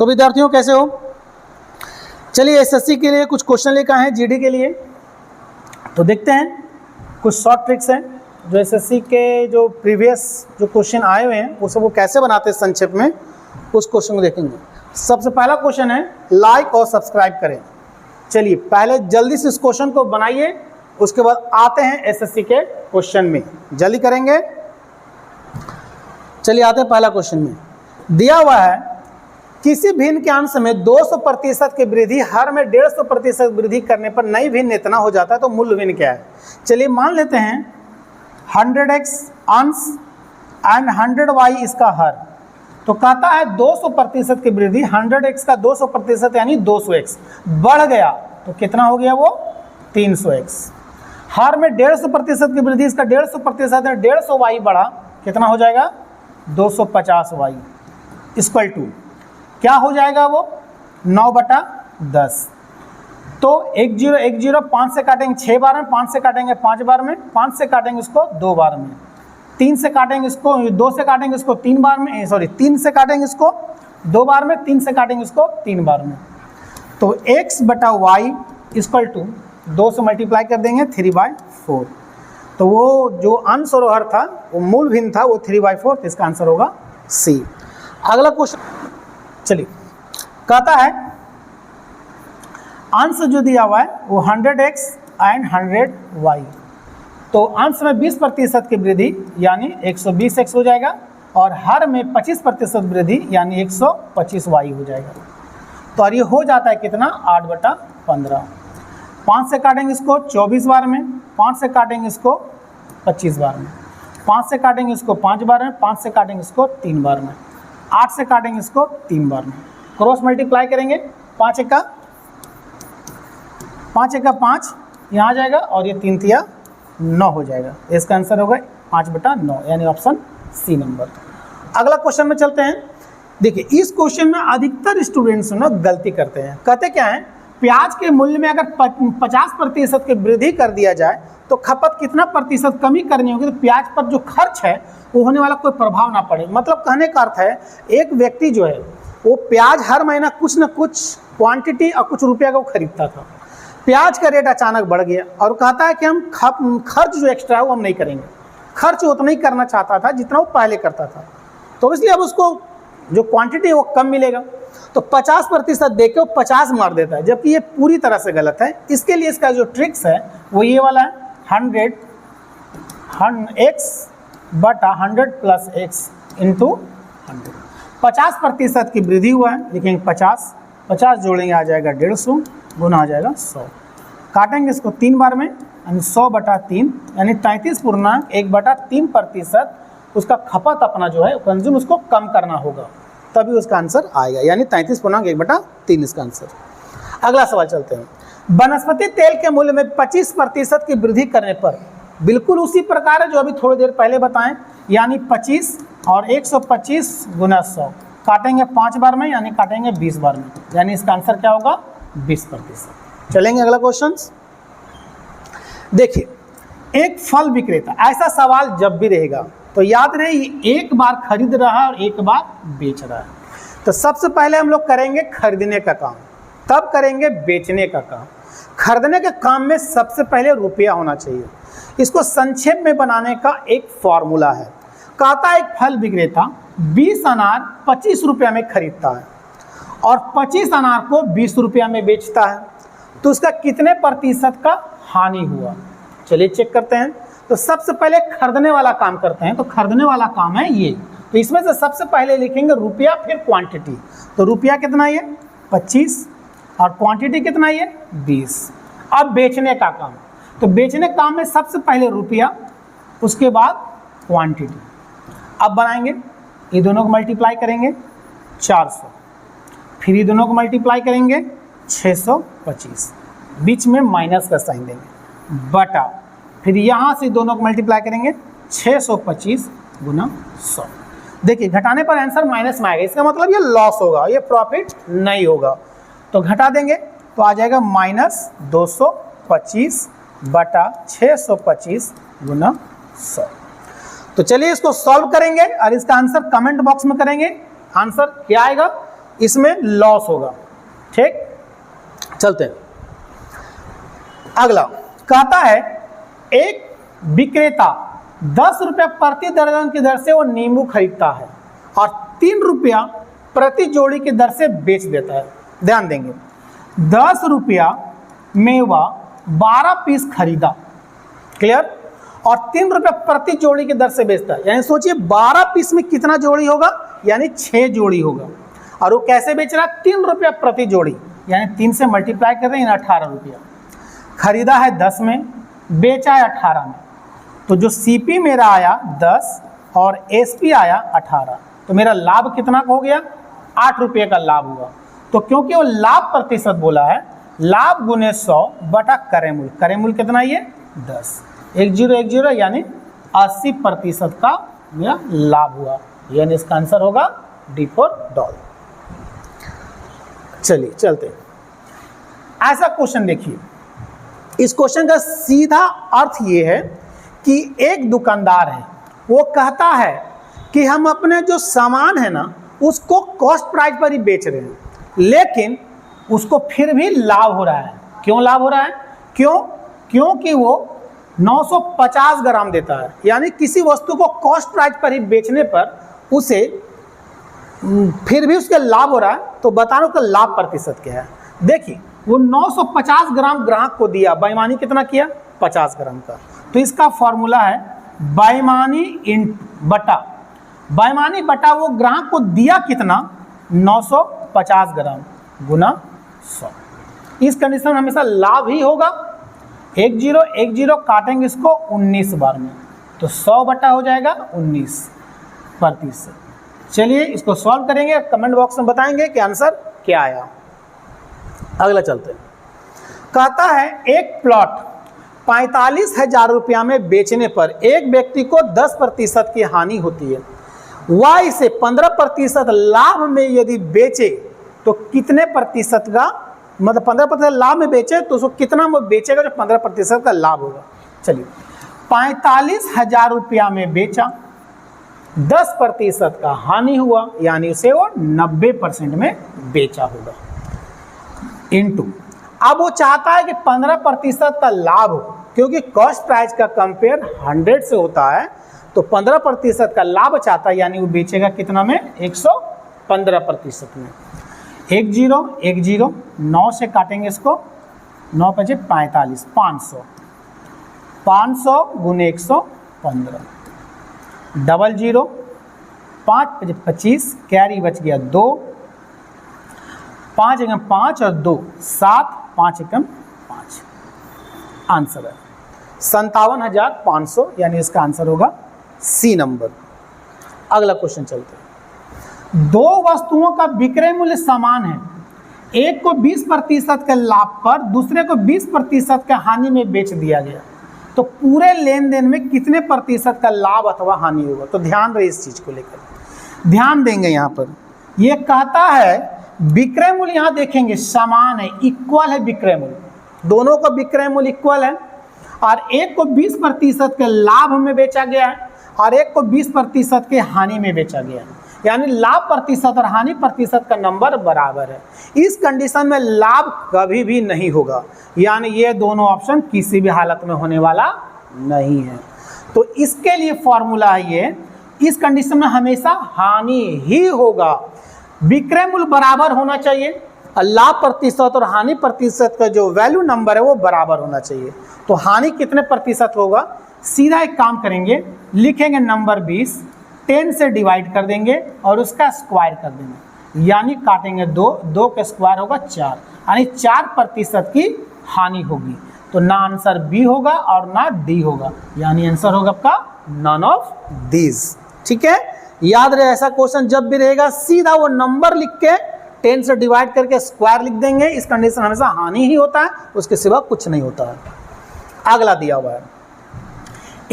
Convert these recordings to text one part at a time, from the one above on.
तो विद्यार्थियों कैसे हो? चलिए एसएससी के लिए कुछ क्वेश्चन लेकर आए हैं, जीडी के लिए। तो देखते हैं कुछ शॉर्ट ट्रिक्स हैं जो एसएससी के जो प्रीवियस जो क्वेश्चन आए हुए हैं वो सब वो कैसे बनाते हैं संक्षेप में, उस क्वेश्चन को देखेंगे। सबसे पहला क्वेश्चन है लाइक और सब्सक्राइब करें। चलिए पहले जल्दी से इस क्वेश्चन को बनाइए, उसके बाद आते हैं एसएससी के क्वेश्चन में, जल्दी करेंगे। चलिए आते हैं पहला क्वेश्चन में। दिया हुआ है किसी भिन्न के अंश में 200% की वृद्धि हर में 150% वृद्धि करने पर नई भिन्न इतना हो जाता है, तो मूल भिन्न क्या है? चलिए मान लेते हैं 100x अंश एंड 100y इसका हर। तो कहता है 200% की वृद्धि, 100x का 200% यानी 200x बढ़ गया तो कितना हो गया वो 300x। हर में 150% की वृद्धि, इसका 150% है 150y बढ़ा, कितना हो जाएगा 250y इक्वल टू क्या हो जाएगा वो 9/10। तो 1 0 1 0 5 से काटेंगे 6 बार में, 5 से काटेंगे 5 बार में, 5 से काटेंगे इसको 2 बार में, 3 से काटेंगे इसको, 2 से काटेंगे इसको 3 बार में, 3 से काटेंगे इसको 2 बार में, 3 से काटेंगे इसको 3 बार में। तो x/y इक्वल टू 2 से मल्टीप्लाई कर देंगे 3/4। तो वो जो अंश और हर था वो मूल भिन्न था, वो 3/4, तो इसका आंसर होगा सी। अगला क्वेश्चन चलिए कहता है अंश जो दिया हुआ है वो 100x एंड 100y। तो अंश में 20% की वृद्धि यानी 120x हो जाएगा, और हर में 25% वृद्धि यानी 125y हो जाएगा। तो और ये हो जाता है कितना 8/15। 5 से काटेंगे इसको 24 बार में, 5 से काटेंगे इसको 25 बार में, 5 से काटेंगे इसको 5 बार में, 5 से काटेंगे इसको 3 बार में, 8 से काटेंगे इसको 3 बार में। क्रॉस मल्टीप्लाई करेंगे 5 1 5 यहाँ आ जाएगा, और ये 3 तिया 9 हो जाएगा। इसका आंसर होगा 5/9 यानी ऑप्शन सी नंबर। अगला क्वेश्चन में चलते हैं। देखिए इस क्वेश्चन में अधिकतर स्टूडेंट्स ना गलती करते हैं। कहते क्या है, प्याज के मूल्य में अगर 50% की वृद्धि कर दिया जाए तो खपत कितना प्रतिशत कमी करनी होगी, तो प्याज पर जो खर्च है वो होने वाला कोई प्रभाव ना पड़े। मतलब कहने का अर्थ है एक व्यक्ति जो है वो प्याज हर महीना कुछ न कुछ क्वांटिटी और कुछ रुपया का वो खरीदता था। प्याज का रेट अचानक बढ़ गया और कहता है कि हम खर्च जो एक्स्ट्रा है वो हम नहीं करेंगे। खर्च उतना ही करना चाहता था जितना वो पहले करता था, तो इसलिए अब उसको जो क्वांटिटी है वो कम मिलेगा। तो 50% दे के वो 50 मार देता है, जबकि ये पूरी तरह से गलत है। इसके लिए इसका जो ट्रिक्स है वो ये वाला है 100 x/100 + x × 100। 50% की वृद्धि हुआ है, लिखेंगे 50 जोड़ेंगे आ जाएगा 150 गुना आ जाएगा 100। काटेंगे इसको 3 बार में यानी 100/3 यानी 33.1/3% उसका खपत अपना जो है कंज्यूम उसको कम करना होगा, तभी उसका आंसर आएगा, यानी 33.1/3 इसका आंसर। अगला सवाल चलते हैं। वनस्पति तेल के मूल्य में 25% की वृद्धि करने पर बिल्कुल उसी प्रकार है जो अभी थोड़ी देर पहले बताएं, यानी 25 और 125 गुना 100। काटेंगे 5 बार में यानी काटेंगे 20 बार में, यानी इसका आंसर क्या होगा 20%। चलेंगे अगला क्वेश्चन। देखिए एक फल विक्रेता, ऐसा सवाल जब भी रहेगा तो याद रहे एक बार खरीद रहा है और एक बार बेच रहा है। तो सबसे पहले हम लोग करेंगे खरीदने का काम, तब करेंगे बेचने का काम। खरीदने के काम में सबसे पहले रुपया होना चाहिए। इसको संक्षेप में बनाने का एक फॉर्मूला है। कहता है एक फल विक्रेता 20 अनार 25 रुपया में खरीदता है और 25 अनार को 20 रुपया में बेचता है, तो उसका कितने प्रतिशत का हानि हुआ? चलिए चेक करते हैं। तो सबसे पहले खरीदने वाला काम करते हैं। तो खरीदने वाला काम है ये, तो इसमें से सबसे पहले लिखेंगे रुपया फिर क्वांटिटी। तो रुपया कितना है 25 और क्वांटिटी कितना है 20। अब बेचने का काम, तो बेचने का काम में सबसे पहले रुपया उसके बाद क्वांटिटी। अब बनाएंगे, ये दोनों को मल्टीप्लाई करेंगे 400, फिर ये दोनों को मल्टीप्लाई करेंगे 625, बीच में माइनस का साइन देंगे, बटा फिर यहाँ से दोनों को मल्टीप्लाई करेंगे 625 गुना 100। देखिए घटाने पर आंसर माइनस में आएगा, इसका मतलब ये लॉस होगा, ये प्रॉफिट नहीं होगा। तो घटा देंगे तो आ जाएगा -225 बटा 625 गुना 100। तो चलिए इसको सॉल्व करेंगे और इसका आंसर कमेंट बॉक्स में करेंगे। आंसर क्या आएगा इसमें लॉस होगा। ठीक, चलते हैं अगला। कहता है एक विक्रेता 10 रुपया प्रति दर्जन की दर से वो नींबू खरीदता है और 3 रुपया प्रति जोड़ी की दर से बेच देता है। ध्यान देंगे, 10 रुपया में वह 12 पीस खरीदा, क्लियर, और 3 रुपया प्रति जोड़ी की दर से बेचता है। यानी सोचिए 12 पीस में कितना जोड़ी होगा, यानी 6 जोड़ी होगा। और वो कैसे बेच रहा है, 3 रुपया प्रति जोड़ी, यानी 3 से मल्टीप्लाई कर रहे हैं, 18 रुपया। खरीदा है 10 में, बेचा है 18 में, तो जो सीपी मेरा आया 10 और एसपी आया 18, तो मेरा लाभ कितना हो गया, 8 रुपये का लाभ हुआ। तो क्योंकि वो लाभ प्रतिशत बोला है, लाभ गुने 100 बटा क्रय मूल्य, क्रय मूल्य कितना ये 10, 1010 यानी 80% का मेरा लाभ हुआ, यानी इसका आंसर होगा डी फॉर डॉल। चलिए चलते हैं। ऐसा क्वेश्चन देखिए, इस क्वेश्चन का सीधा अर्थ ये है कि एक दुकानदार है, वो कहता है कि हम अपने जो सामान है ना उसको कॉस्ट प्राइस पर ही बेच रहे हैं, लेकिन उसको फिर भी लाभ हो रहा है। क्यों लाभ हो रहा है, क्योंकि वो 950 ग्राम देता है, यानी किसी वस्तु को कॉस्ट प्राइस पर ही बेचने पर उसे फिर भी उसके लाभ हो रहा है। तो बताना उसका लाभ प्रतिशत क्या है। देखिए वो 950 ग्राम ग्राहक को दिया, बेईमानी कितना किया, 50 ग्राम का। तो इसका फॉर्मूला है बेईमानी बटा वो ग्राहक को दिया कितना, 950 ग्राम गुना 100। इस कंडीशन में हमेशा लाभ ही होगा। 10 काटेंगे इसको 19 बार में, तो 100 बटा हो जाएगा 19%। चलिए इसको सॉल्व करेंगे, कमेंट बॉक्स में बताएंगे कि आंसर क्या आया। अगला चलते हैं। कहता है एक प्लॉट 45,000 रुपया में बेचने पर एक व्यक्ति को 10% की हानि होती है। वह इसे 15% लाभ में यदि बेचे तो कितने प्रतिशत का, मतलब 15% लाभ में बेचे तो उसको कितना में बेचेगा जो 15% का लाभ होगा। चलिए 45,000 रुपया में बेचा, 10% का हानि हुआ, यानी उसे वो 90% में बेचा होगा, इनटू अब वो चाहता है कि 15% का लाभ हो, क्योंकि कॉस्ट प्राइस का कंपेयर 100 से होता है, तो 15% का लाभ चाहता है, यानी वो बेचेगा कितना में, 115% में। 10 9 से काटेंगे इसको, 9 5 45, 500 गुने 115, 00 5 25, कैरी बच गया 2, 5 एकम 5 और 2 7, 5 एकम 5, आंसर है 57,500, यानी इसका आंसर होगा सी नंबर। अगला क्वेश्चन चलते हैं। 2 वस्तुओं का विक्रय मूल्य समान है, एक को 20% के लाभ पर दूसरे को 20% के हानि में बेच दिया गया, तो पूरे लेन देन में कितने प्रतिशत का लाभ अथवा हानि होगा। तो ध्यान रहे इस चीज को लेकर, ध्यान देंगे। यहाँ पर ये कहता है विक्रय मूल्य, यहाँ देखेंगे समान है, इक्वल है विक्रय मूल्य, दोनों का विक्रय मूल्य इक्वल है, और एक को 20% के लाभ में बेचा गया है और एक को 20% के हानि में बेचा गया है, यानी लाभ प्रतिशत और हानि प्रतिशत का नंबर बराबर है। इस कंडीशन में लाभ कभी भी नहीं होगा, यानी ये दोनों ऑप्शन किसी भी हालत में होने वाला नहीं है। तो इसके लिए फॉर्मूला है ये, इस कंडीशन में हमेशा हानि ही होगा। विक्रय मूल्य बराबर होना चाहिए और लाभ प्रतिशत और हानि प्रतिशत का जो वैल्यू नंबर है वो बराबर होना चाहिए। तो हानि कितने प्रतिशत होगा, सीधा एक काम करेंगे, लिखेंगे नंबर 20, 10 से डिवाइड कर देंगे और उसका स्क्वायर कर देंगे, यानी काटेंगे 2 का स्क्वायर होगा 4, यानी 4% की हानि होगी। तो ना आंसर बी होगा और ना डी होगा, यानी आंसर होगा आपका नन ऑफ दीज। ठीक है, याद रहे ऐसा क्वेश्चन जब भी रहेगा सीधा वो नंबर लिख के 10 से डिवाइड करके स्क्वायर लिख देंगे। इस कंडीशन हमेशा हानि ही होता है, उसके सिवा कुछ नहीं होता है। अगला दिया हुआ है,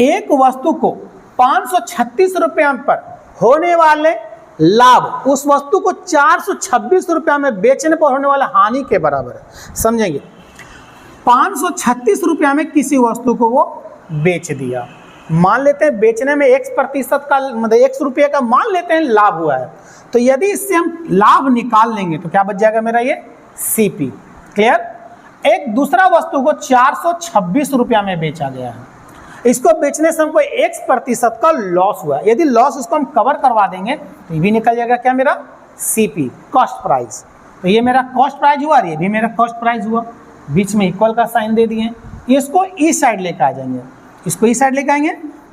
एक वस्तु को 536 रुपया पर होने वाले लाभ उस वस्तु को 426 रुपया में बेचने पर होने वाला हानि के बराबर है। समझेंगे, 536 रुपया में किसी वस्तु को वो बेच दिया, मान लेते हैं बेचने में x% का मतलब x रुपये का मान लेते हैं लाभ हुआ है, तो यदि इससे हम लाभ निकाल लेंगे तो क्या बच जाएगा मेरा ये CP। क्लियर। एक दूसरा वस्तु को 426 रुपया में बेचा गया है, इसको बेचने से हमको x% का लॉस हुआ। यदि लॉस इसको हम कवर करवा देंगे तो ये भी निकल जाएगा क्या मेरा CP, कॉस्ट प्राइस। तो ये मेरा कॉस्ट प्राइस हुआ और ये भी मेरा कॉस्ट प्राइस हुआ, बीच में इक्वल का साइन दे दिए। इसको इस साइड लेकर आ जाएंगे, इसको इस साइड लेकर आएंगे,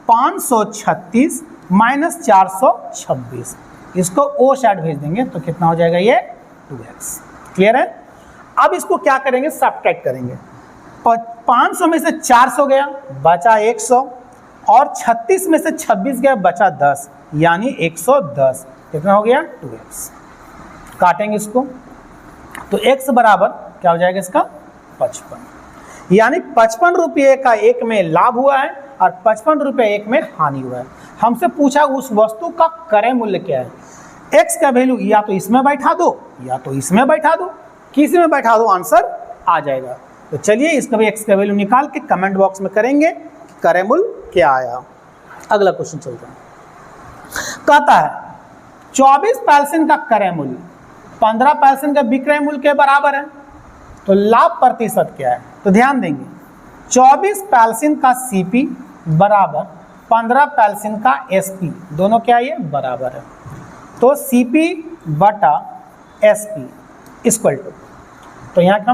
536 माइनस 426, इसको ओ साइड भेज देंगे तो कितना हो जाएगा ये 2x। क्लियर है। अब इसको क्या करेंगे, सब्ट्रैक्ट करेंगे। 500 में से 400 गया बचा 100 और 36 में से 26 गया बचा 10, यानी 110। कितना हो गया 2x। काटेंगे इसको तो x बराबर क्या हो जाएगा इसका 55, यानी 55 रुपये का एक में लाभ हुआ है और 55 रुपये एक में हानि हुआ है। हमसे पूछा उस वस्तु का क्रय मूल्य क्या है। x का वैल्यू या तो इसमें बैठा दो या तो इसमें बैठा दो, किसी में बैठा दो आंसर आ जाएगा। तो चलिए इसका भी x का वैल्यू निकाल के कमेंट बॉक्स में करेंगे क्रय मूल्य क्या आया। अगला क्वेश्चन चलता है। कहता है 24 पैल्सिन का क्रय मूल्य 15 पैल्सिन का विक्रय मूल्य के बराबर है, तो लाभ प्रतिशत क्या है। तो ध्यान देंगे 24 पैल्सिन का CP बराबर 15 पैल्सिन का SP, दोनों क्या है ये बराबर है। तो CP बटा SP इक्वल टू, तो यहाँ क्या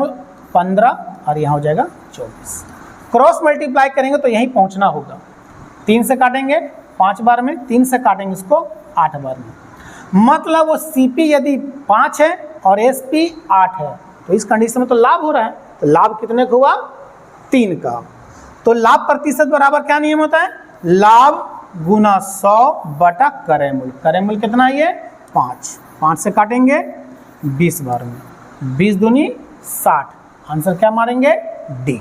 15 और यहाँ हो जाएगा 24। क्रॉस मल्टीप्लाई करेंगे तो यहीं पहुँचना होगा। 3 से काटेंगे 5 बार में, 3 से काटेंगे इसको 8 बार में, मतलब वो CP यदि 5 है और SP 8 है तो इस कंडीशन में तो लाभ हो रहा है। तो लाभ कितने का हुआ 3 का। तो लाभ प्रतिशत बराबर क्या नियम होता है, लाभ गुना 100 बटा क्रय मूल्य। क्रय मूल्य कितना है ये 5, 5 से काटेंगे 20 बार में, 20 दूनी 60, आंसर क्या मारेंगे D।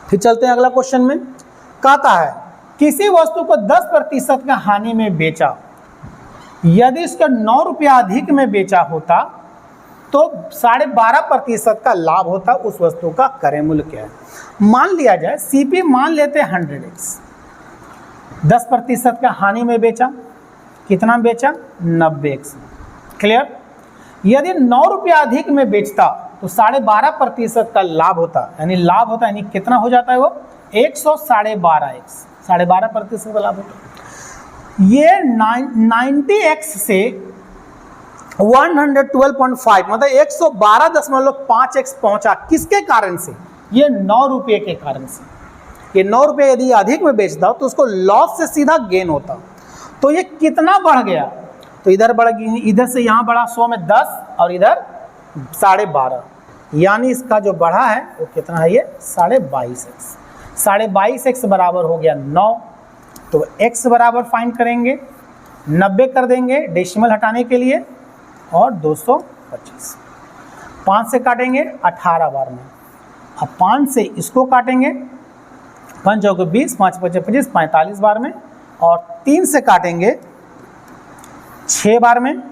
फिर चलते हैं अगला क्वेश्चन में। कहता है किसी वस्तु को 10% का हानि में बेचा, यदि इसका 9 रुपया अधिक में बेचा होता तो 12.5% का लाभ होता। उस वस्तु का क्रय मूल्य क्या है। मान लिया जाए CP मान लेते हैं 100x, 10% का हानि में बेचा, कितना बेचा 90x। क्लियर। यदि 9 रुपया अधिक में बेचता तो 12.5% का लाभ होता, यानी लाभ होता यानी कितना हो जाता है वो 112x, 12.5% का लाभ होता। ये 90x से 112.5 मतलब 112.5x पहुंचा, किसके कारण से, ये 9 रुपये के कारण से। ये 9 रुपये यदि अधिक में बेचता तो उसको लॉस से सीधा गेन होता। तो ये कितना बढ़ गया, तो इधर बढ़ गई, इधर से यहाँ बढ़ा 100 में 10 और इधर 12.5, यानी इसका जो बढ़ा है वो कितना है ये 22.5x। 22.5x बराबर हो गया 9। तो x बराबर फाइंड करेंगे, 90 कर देंगे डेसिमल हटाने के लिए और 225। 5 से काटेंगे 18 बार में, अब 5 से इसको काटेंगे, 5 चौके 20, 5 पचे 25, 45 बार में, और 3 से काटेंगे 6 बार में,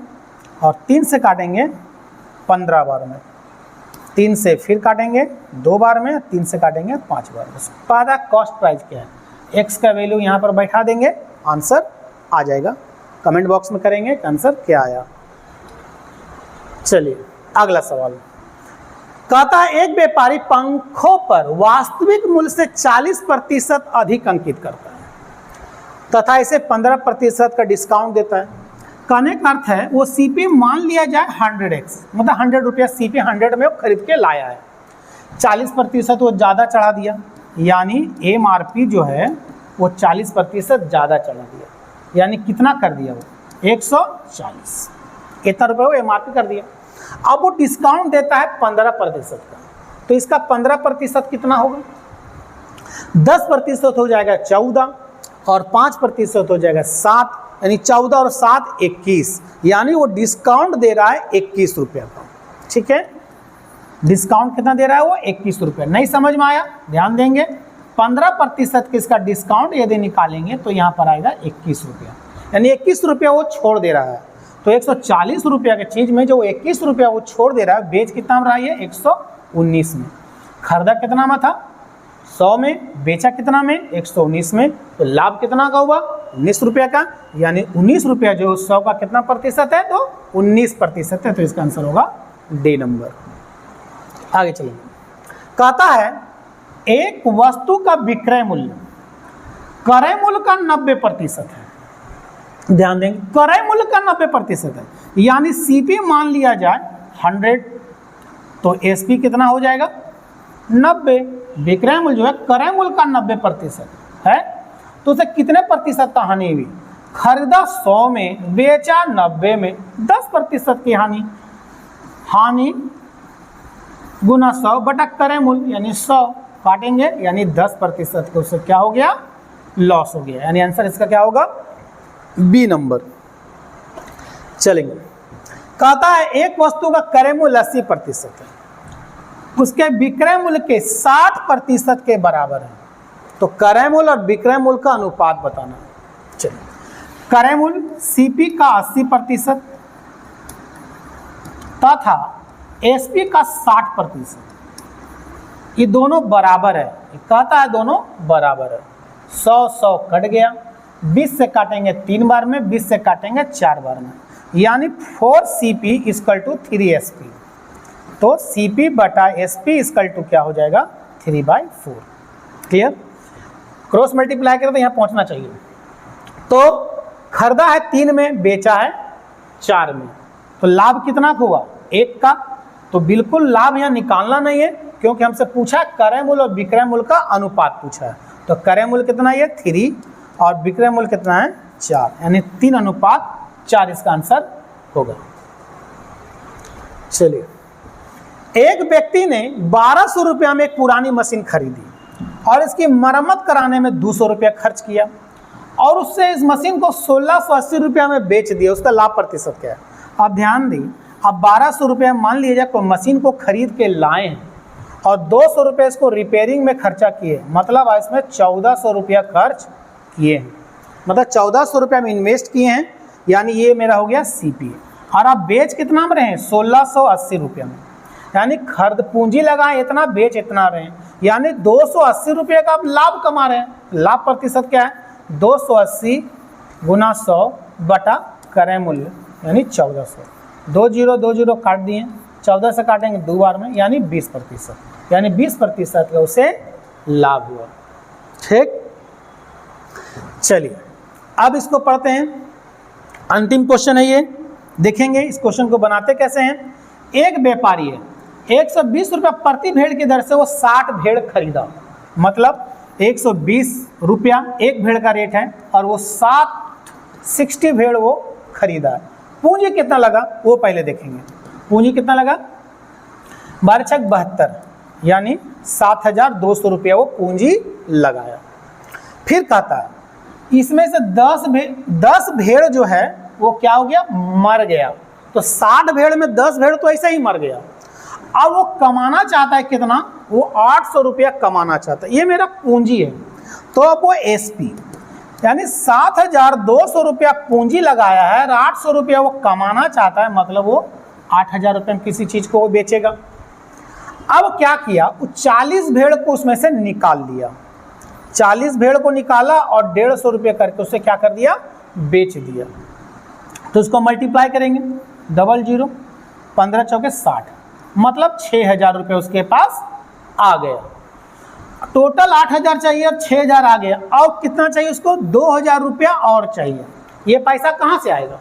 और 3 से काटेंगे 15 बार में, 3 से फिर काटेंगे 2 बार में, 3 से काटेंगे 5 बार में। पता कॉस्ट प्राइस क्या है, x का वैल्यू यहाँ पर बैठा देंगे, आंसर आ जाएगा। कमेंट बॉक्स में करेंगे आंसर क्या आया। चलिए अगला सवाल। कहता है एक व्यापारी पंखों पर वास्तविक मूल्य से 40% अधिक अंकित करता है तथा इसे 15% का डिस्काउंट देता है। कहने का अर्थ है वो CP मान लिया जाए 100x, मतलब 100 रुपया CP 100 में वो खरीद के लाया है, 40% वो ज़्यादा चढ़ा दिया, यानी MRP जो है वो 40% ज़्यादा चढ़ा दिया, यानी कितना कर दिया वो 140, कितना रुपये वो MRP कर दिया। अब वो डिस्काउंट देता है 15% का, तो इसका 15% कितना होगा, 10% हो जाएगा 14 और 5% हो जाएगा 7, यानी 14 और 7 21, यानी वो डिस्काउंट दे रहा है 21 रुपये का। ठीक है, डिस्काउंट कितना दे रहा है वो 21 रुपये। नहीं समझ में आया, ध्यान देंगे 15% किसका डिस्काउंट यदि निकालेंगे तो यहाँ पर आएगा 21 रुपया, यानी 21 रुपया वो छोड़ दे रहा है। तो 140 रुपया की चीज़ में जो 21 रुपया वो छोड़ दे रहा है, बेच कितना में रहा है 119 में, खरीदा कितना में था 100 में, बेचा कितना में, 119 में, तो लाभ कितना का हुआ, 19 रुपया का, यानी 19 रुपया जो 100 का कितना प्रतिशत है, तो 19% है। तो इसका आंसर होगा डी नंबर। आगे चलिए, कहता है एक वस्तु का विक्रय मूल्य क्रय मूल्य का 90% है। ध्यान देंगे, क्रय मूल्य का 90% है, यानी सीपी मान लिया जाए 100, तो एसपी कितना हो जाएगा, 90। विक्रय मूल्य जो है क्रय मूल्य का 90% है, तो उसे कितने प्रतिशत का हानि हुई, खरीदा 100 में, बेचा 90 में, 10% की हानि। हानि गुना 100 बटा क्रय मूल्य, यानी 100 काटेंगे, यानी 10% को, उससे क्या हो गया, लॉस हो गया। यानी आंसर इसका क्या होगा, बी नंबर। चलेंगे, कहता है एक वस्तु का क्रय मूल्य 80% है, उसके विक्रय मूल्य के 60% के बराबर है, तो क्रय मूल्य और विक्रय मूल्य का अनुपात बताना है। चलिए, क्रय मूल्य सीपी का 80% तथा एसपी का 60%, ये दोनों बराबर है। कहता है दोनों बराबर है, 100 कट गया, 20 से काटेंगे 3 बार में, 20 से काटेंगे 4 बार में, यानी 4CP = 3SP। तो CP बटा SP = क्या हो जाएगा, 3/4। क्लियर, क्रॉस मल्टीप्लाई करें तो यहाँ पहुँचना चाहिए। तो खरीदा है 3 में, बेचा है 4 में, तो लाभ कितना हुआ, 1 का। तो बिल्कुल लाभ यहाँ निकालना नहीं है, क्योंकि हमसे पूछा क्रय मूल्य और विक्रय मूल्य का अनुपात पूछा है। तो क्रय मूल्य कितना है, 3, और विक्रय मूल्य कितना है, 4, यानी 3:4 इसका आंसर होगा। चलिए, एक व्यक्ति ने 1200 रुपया में एक पुरानी मशीन खरीदी और इसकी मरम्मत कराने में 200 रुपया खर्च किया और उससे इस मशीन को 1680 रुपया में बेच दिया। उसका लाभ प्रतिशत क्या है। अब ध्यान दी, अब 1200 रुपया मान लीजिए कोई मशीन को खरीद के लाए हैं और 200 रुपये इसको रिपेयरिंग में खर्चा किए, मतलब इसमें 1400 रुपया खर्च किए हैं, मतलब 1400 रुपया में इन्वेस्ट किए हैं, यानी ये मेरा हो गया CP। और आप बेच कितना में रहे हैं, 1680 रुपया में, यानी खर्च पूंजी लगाए इतना, बेच इतना रहे हैं, यानी 280 रुपये का आप लाभ कमा रहे हैं। लाभ प्रतिशत क्या है, 280 गुना 100 बटा क्रय मूल्य, यानी 1400। 20 काट दिए, 14 से काटेंगे 2 बार में, यानी 20%, यानी 20% का उसे लाभ हुआ। ठीक, चलिए अब इसको पढ़ते हैं। अंतिम क्वेश्चन है ये, देखेंगे इस क्वेश्चन को बनाते कैसे हैं। एक व्यापारी है, 120 रुपया प्रति भेड़ की दर से वो 60 भेड़ खरीदा, मतलब 120 रुपया एक भेड़ का रेट है और वो 60 भेड़ वो खरीदा है। पूंजी कितना लगा वो पहले देखेंगे। पूंजी कितना लगा, 12×6 = 72, यानी 7200 रुपया वो पूंजी लगाया। फिर कहता है इसमें से 10 भेड़ जो है वो क्या हो गया, मर गया। तो 60 भेड़ में 10 भेड़ तो ऐसे ही मर गया। अब वो कमाना चाहता है कितना, वो 800 रुपया कमाना चाहता है, ये मेरा पूंजी है। तो अब वो SP, यानी 7200 रुपया पूंजी लगाया है और 800 रुपया वो कमाना चाहता है, मतलब वो 8000 रुपये में किसी चीज़ को वो बेचेगा। अब क्या किया, वो 40 भेड़ को उसमें से निकाल लिया, 40 भेड़ को निकाला और 150 रुपये करके उसे क्या कर दिया, बेच दिया। तो उसको मल्टीप्लाई करेंगे, 00, 15 चौके 60, मतलब 6000 रुपये उसके पास आ गया। टोटल 8000 चाहिए और 6000 आ गया, और कितना चाहिए उसको, 2000 रुपया और चाहिए। ये पैसा कहाँ से आएगा,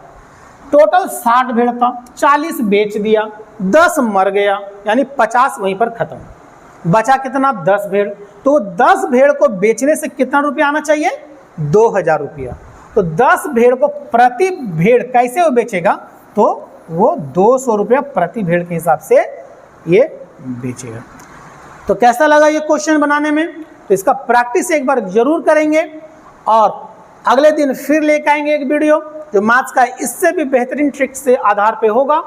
टोटल 60 भेड़ था, 40 बेच दिया, 10 मर गया, यानी 50 वहीं पर खत्म। बचा कितना, 10 भेड़। तो 10 भेड़ को बेचने से कितना रुपया आना चाहिए, 2000 रुपया। तो 10 भेड़ को प्रति भेड़ कैसे वो बेचेगा, तो वो 200 रुपया प्रति भेड़ के हिसाब से ये बेचेगा। तो कैसा लगा ये क्वेश्चन बनाने में, तो इसका प्रैक्टिस एक बार जरूर करेंगे और अगले दिन फिर लेकर आएंगे एक वीडियो जो मैथ्स का इससे भी बेहतरीन ट्रिक से आधार पे होगा।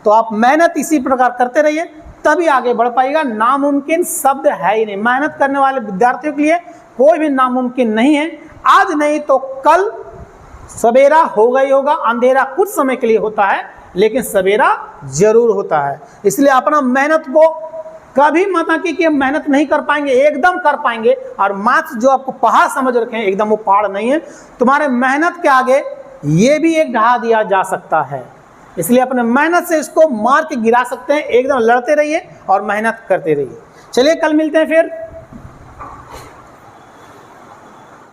तो आप मेहनत इसी प्रकार करते रहिए, तभी आगे बढ़ पाएगा। नामुमकिन शब्द है ही नहीं, मेहनत करने वाले विद्यार्थियों के लिए कोई भी नामुमकिन नहीं है। आज नहीं तो कल सवेरा होगा ही होगा। अंधेरा कुछ समय के लिए होता है, लेकिन सवेरा जरूर होता है। इसलिए अपना मेहनत को कभी मत आके कि हम मेहनत नहीं कर पाएंगे, एकदम कर पाएंगे। और मार्क्स जो आपको पहाड़ समझ रखे हैं, एकदम वो पहाड़ नहीं है। तुम्हारे मेहनत के आगे ये भी एक ढहा दिया जा सकता है, इसलिए अपने मेहनत से इसको मार के गिरा सकते हैं। एकदम लड़ते रहिए और मेहनत करते रहिए। चलिए कल मिलते हैं फिर।